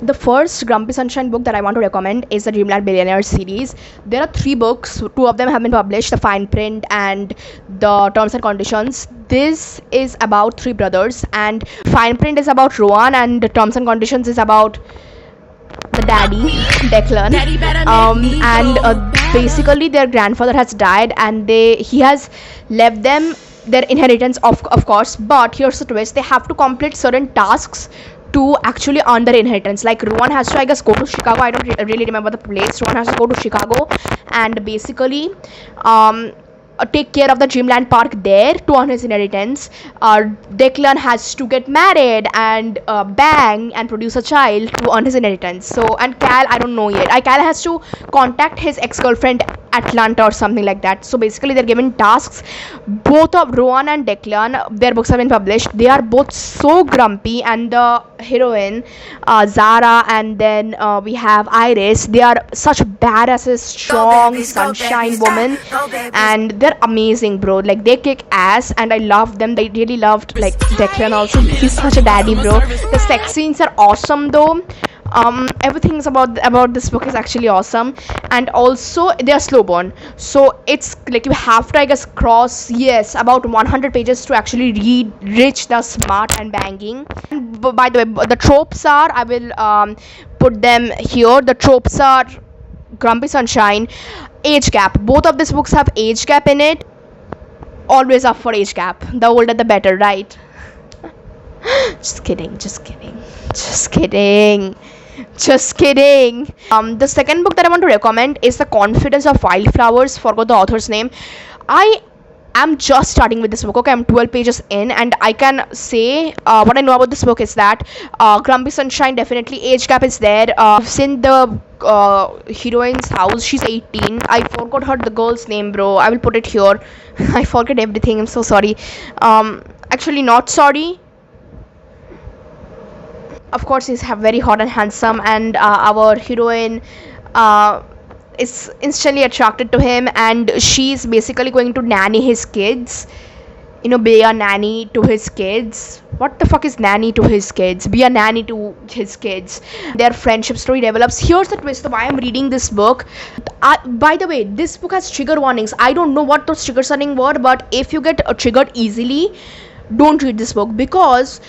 The first Grumpy Sunshine book that I want to recommend is the Dreamland Billionaire series. There are 3 books, 2 of them have been published, the fine print and the terms and conditions. This is about 3 brothers, and fine print is about Rowan, and the terms and conditions is about the daddy, Declan. Basically their grandfather has died, and he has left them their inheritance, of course. But here's the twist: they have to complete certain tasks to actually earn their inheritance. Like Rowan has to, I guess, go to Chicago. I don't really remember the place. Rowan has to go to Chicago and basically take care of the Dreamland Park there to earn his inheritance. Declan has to get married and bang and produce a child to earn his inheritance. So, and Cal, I don't know yet. Cal has to contact his ex-girlfriend Atlanta or something like that. So basically they're given tasks. Both of Rowan and Declan, their books have been published. They are both so grumpy, and the heroine Zara, and then we have Iris, they are such badasses, strong sunshine women, and they're amazing, bro. Like, they kick ass and I love them. They really loved, like, Declan also. He's such a daddy, bro. The sex scenes are awesome though. Everything about this book is actually awesome, and also they are slow burn, so it's like you have to, I guess, cross about 100 pages to actually reach the smart and banging. And by the way, the tropes are, I will put them here. The tropes are Grumpy Sunshine, age gap. Both of these books have age gap in it. Always up for age gap, the older the better, right? Just kidding. The second book that I want to recommend is The Confidence of Wildflowers. Forgot the author's name. I am just starting with this book. Okay, I'm 12 pages in, and I can say what I know about this book is that Grumpy Sunshine, definitely age gap is there. I've seen the heroine's house. She's 18. I forgot the girl's name, bro. I will put it here. I forget everything. I'm so sorry. Actually, not sorry. Of course, he's very hot and handsome, and our heroine is instantly attracted to him, and she's basically going to nanny his kids. Be a nanny to his kids. What the fuck is nanny to his kids? Be a nanny to his kids. Their friendship story develops. Here's the twist of why I'm reading this book. By the way, this book has trigger warnings. I don't know what those trigger warnings were, but if you get triggered easily, don't read this book, because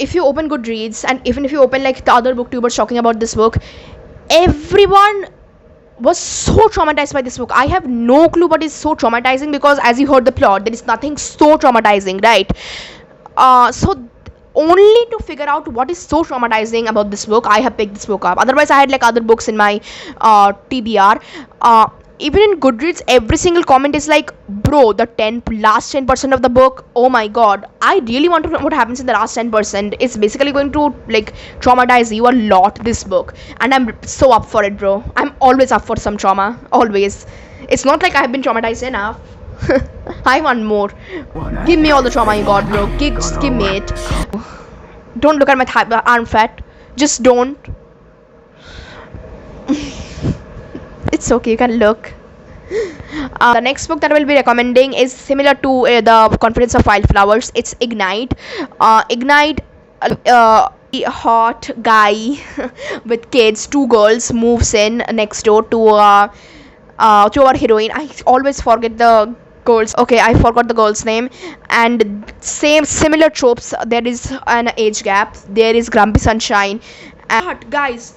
if you open Goodreads, and even if you open like the other booktubers talking about this book, everyone was so traumatized by this book. I have no clue what is so traumatizing, because as you heard the plot, there is nothing so traumatizing, right? So only to figure out what is so traumatizing about this book, I have picked this book up. Otherwise, I had like other books in my TBR. Even in Goodreads, every single comment is like, bro, the last 10% of the book, oh my god, I really want to know what happens in the last 10%. It's basically going to like traumatize you a lot, this book, and I'm so up for it, bro. I'm always up for some trauma, always. It's not like I have been traumatized enough. I want more. Give me all the trauma you got, bro. Just give me it. Don't look at my arm fat. Just don't. It's okay, you can look. The next book that I will be recommending is similar to The Confidence of Wildflowers. It's Ignite. Ignite, a hot guy with kids, 2 girls, moves in next door to our heroine. I always forget the girls. Okay, I forgot the girl's name. And similar tropes. There is an age gap. There is Grumpy Sunshine. But guys,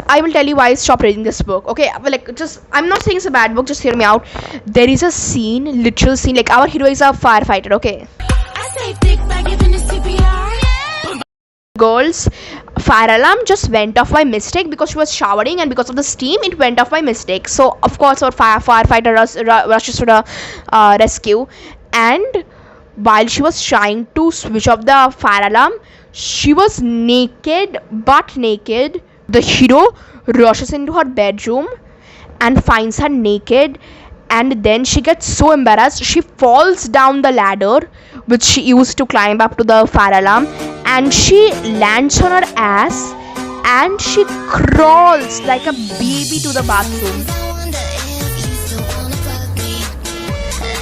I will tell you why I stopped reading this book. Okay, I'm not saying it's a bad book, just hear me out. There is a literal scene, like our hero is a firefighter, okay? Girl's fire alarm just went off by mistake because she was showering, and because of the steam, it went off by mistake. So of course our firefighter rushes to the rescue, and while she was trying to switch off the fire alarm, she was butt naked. The hero rushes into her bedroom and finds her naked, and then she gets so embarrassed, she falls down the ladder which she used to climb up to the fire alarm, and she lands on her ass and she crawls like a baby to the bathroom.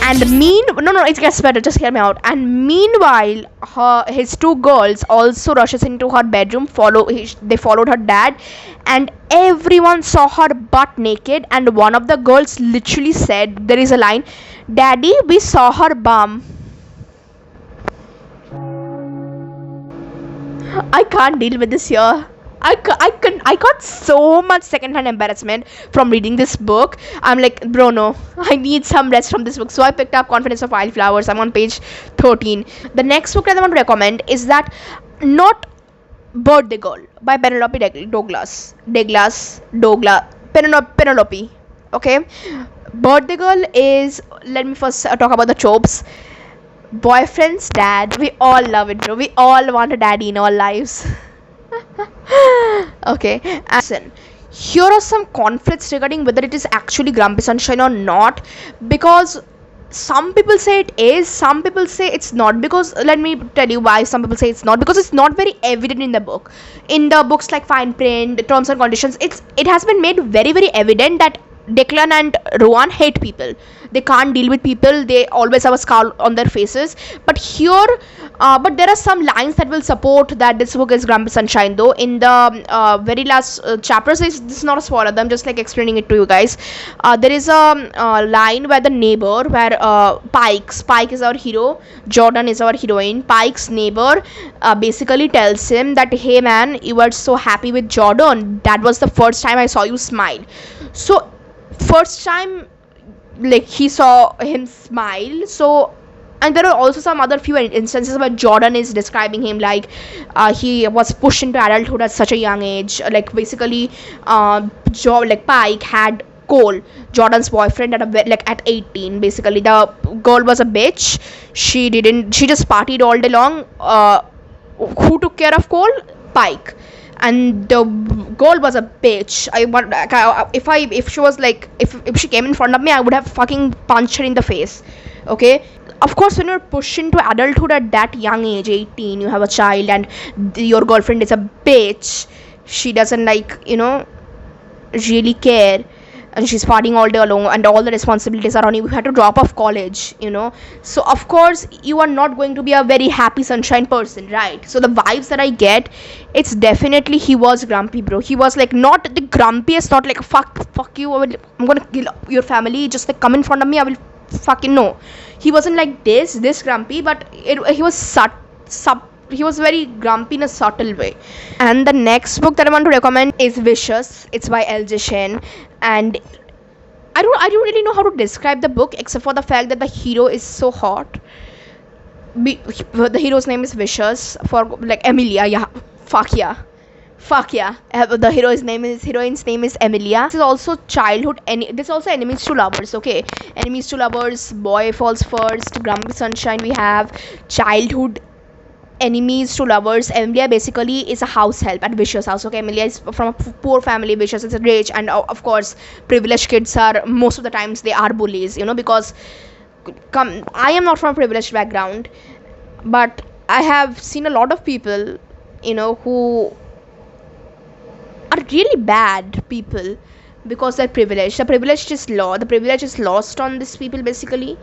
And no, it gets better, just hear me out. And meanwhile, his two girls also rushes into her bedroom. They followed her dad, and everyone saw her butt naked. And one of the girls literally said, there is a line, "Daddy, we saw her bum." I can't deal with this here. I got so much secondhand embarrassment from reading this book. I'm like, bro, no, I need some rest from this book. So I picked up Confidence of Wildflowers. I'm on page 13. The next book that I want to recommend is that not Birthday Girl by Penelope Penelope. Okay, Birthday Girl is. Let me first talk about the tropes. Boyfriend's dad. We all love it, bro. We all want a daddy in our lives. Okay, listen, here are some conflicts regarding whether it is actually Grumpy Sunshine or not, because some people say it is, some people say it's not. Because let me tell you why some people say it's not. Because it's not very evident in the book. In the books like fine print, terms and conditions, it has been made very, very evident that Declan and Rowan hate people. They can't deal with people. They always have a scowl on their faces. But here, but there are some lines that will support that this book is Grumpy Sunshine. Though in the very last chapters, this is not a spoiler. I'm just like explaining it to you guys. There is a line where the neighbor, where Spike is our hero, Jordan is our heroine. Pike's neighbor basically tells him that, hey man, you were so happy with Jordan. That was the first time I saw you smile. So first time, like, he saw him smile. So, and there are also some other few instances where Jordan is describing him like he was pushed into adulthood at such a young age. Like basically, Pike had Cole, Jordan's boyfriend, at 18. Basically, the girl was a bitch. She just partied all day long. Who took care of Cole? Pike. And the girl was a bitch. If she was like, if she came in front of me, I would have fucking punched her in the face. Okay, of course, when you're pushed into adulthood at that young age, 18, you have a child, and your girlfriend is a bitch. She doesn't, like, really care, and she's partying all day long, and all the responsibilities are on you. You have to drop off college, so of course you are not going to be a very happy sunshine person, right? So the vibes that I get, it's definitely he was grumpy, bro. He was like not the grumpiest, not like fuck you, I'm gonna kill your family, just like come in front of me, I will fucking no. He wasn't like this grumpy, but he was he was very grumpy in a subtle way. And the next book that I want to recommend is Vicious. It's by L.J. Shen, and I don't really know how to describe the book except for the fact that the hero is so hot. The hero's name is Vicious, for like Emilia. Yeah, fuck yeah. The heroine's name is Emilia. This is also this is also enemies to lovers. Okay, enemies to lovers, boy falls first, Grumpy Sunshine. We have childhood enemies to lovers. Emilia basically is a house help at Vicious house. Okay, Emilia is from a poor family. Vicious is rich, and of course privileged kids are, most of the times they are bullies, because I am not from a privileged background, but I have seen a lot of people, who are really bad people because they're privileged. The privilege is lost on these people basically.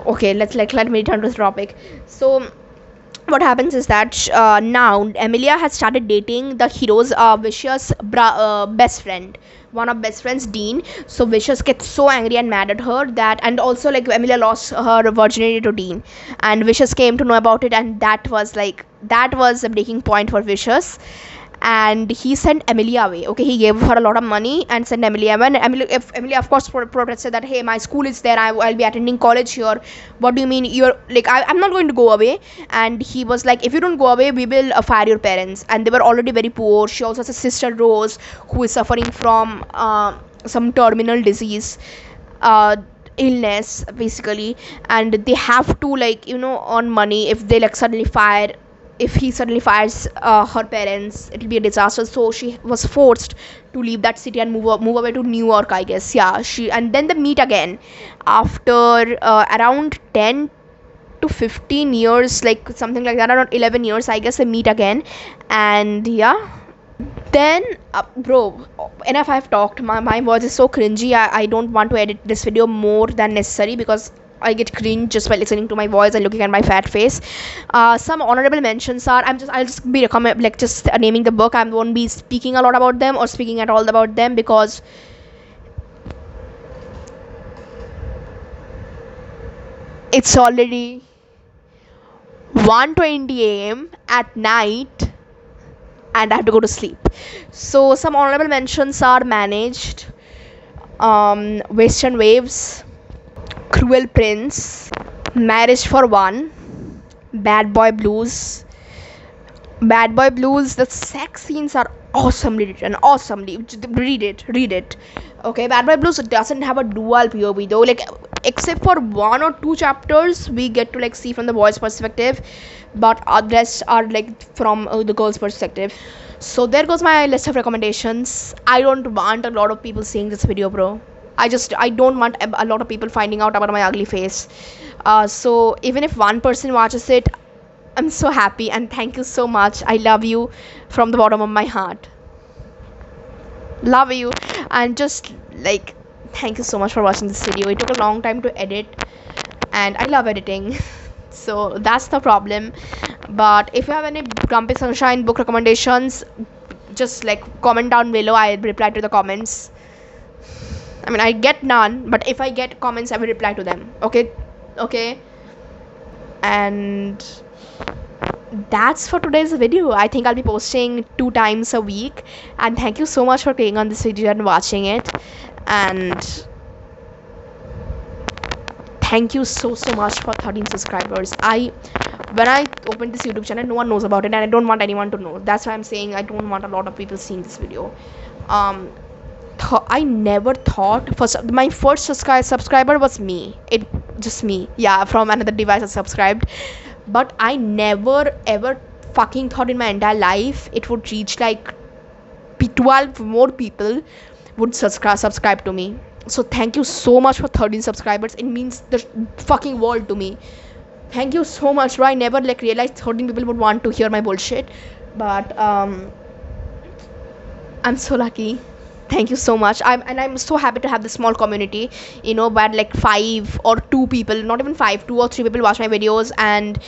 Okay, let me return to the topic. So what happens is that now Emilia has started dating the hero's Vicious best friend, one of best friends, Dean. So Vicious gets so angry and mad at her that, and also like Emilia lost her virginity to Dean, and Vicious came to know about it, and that was a breaking point for Vicious. And he sent Emilia away. Okay, he gave her a lot of money and sent Emilia away. And Emilia of course protested that, hey, my school is there, I'll be attending college here. What do you mean you're like, I'm not going to go away? And he was like, if you don't go away, we will fire your parents. And they were already very poor. She also has a sister, Rose, who is suffering from some terminal disease, illness basically, and they have to earn money. If he suddenly fires her parents, it will be a disaster. So she was forced to leave that city and move away to New York, I guess. Yeah, and then they meet again after around 10 to 15 years, like something like that, around 11 years, I guess. They meet again, and yeah, Then bro, enough. I've talked. My voice is so cringy. I don't want to edit this video more than necessary because I get cringe just by listening to my voice and looking at my fat face. Some honorable mentions are, I'll just be recommend, like, just naming the book. I won't be speaking a lot about them or speaking at all about them because it's already 1:20 a.m. at night and I have to go to sleep. So some honorable mentions are Managed, Western Waves, Cruel Prince, Marriage for One, Bad Boy Blues. Bad Boy Blues, the sex scenes are awesomely written. Awesomely. Read it. Okay, Bad Boy Blues doesn't have a dual POV though. Like, except for 1 or 2 chapters, we get to like see from the boy's perspective, but others are like from the girl's perspective. So there goes my list of recommendations. I don't want a lot of people seeing this video, bro. I don't want a lot of people finding out about my ugly face. So even if one person watches it, I'm so happy and thank you so much. I love you from the bottom of my heart. Love you, and just like, thank you so much for watching this video. It took a long time to edit and I love editing. So that's the problem. But if you have any Grumpy Sunshine book recommendations, just like comment down below. I reply to the comments. I mean, I get none, but if I get comments, I will reply to them. Okay. And that's for today's video. I think I'll be posting 2 times a week, and thank you so much for clicking on this video and watching it. And thank you so much for 13 subscribers. When I opened this YouTube channel, no one knows about it, and I don't want anyone to know. That's why I'm saying I don't want a lot of people seeing this video. I never thought my first subscriber was me. Just me. Yeah, from another device I subscribed. But I never ever fucking thought in my entire life it would reach like 12 more people would subscribe to me. So thank you so much for 13 subscribers. It means the fucking world to me. Thank you so much, bro. I never like realized 13 people would want to hear my bullshit. But I'm so lucky. Thank you so much. I'm so happy to have this small community, but like 5 or 2 people, not even 5, 2 or 3 people watch my videos, and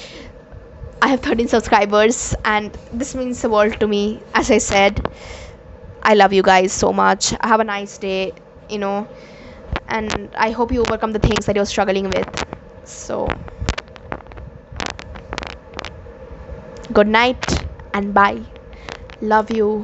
I have 13 subscribers, and this means the world to me. As I said, I love you guys so much. Have a nice day, and I hope you overcome the things that you're struggling with. So good night and bye. Love you.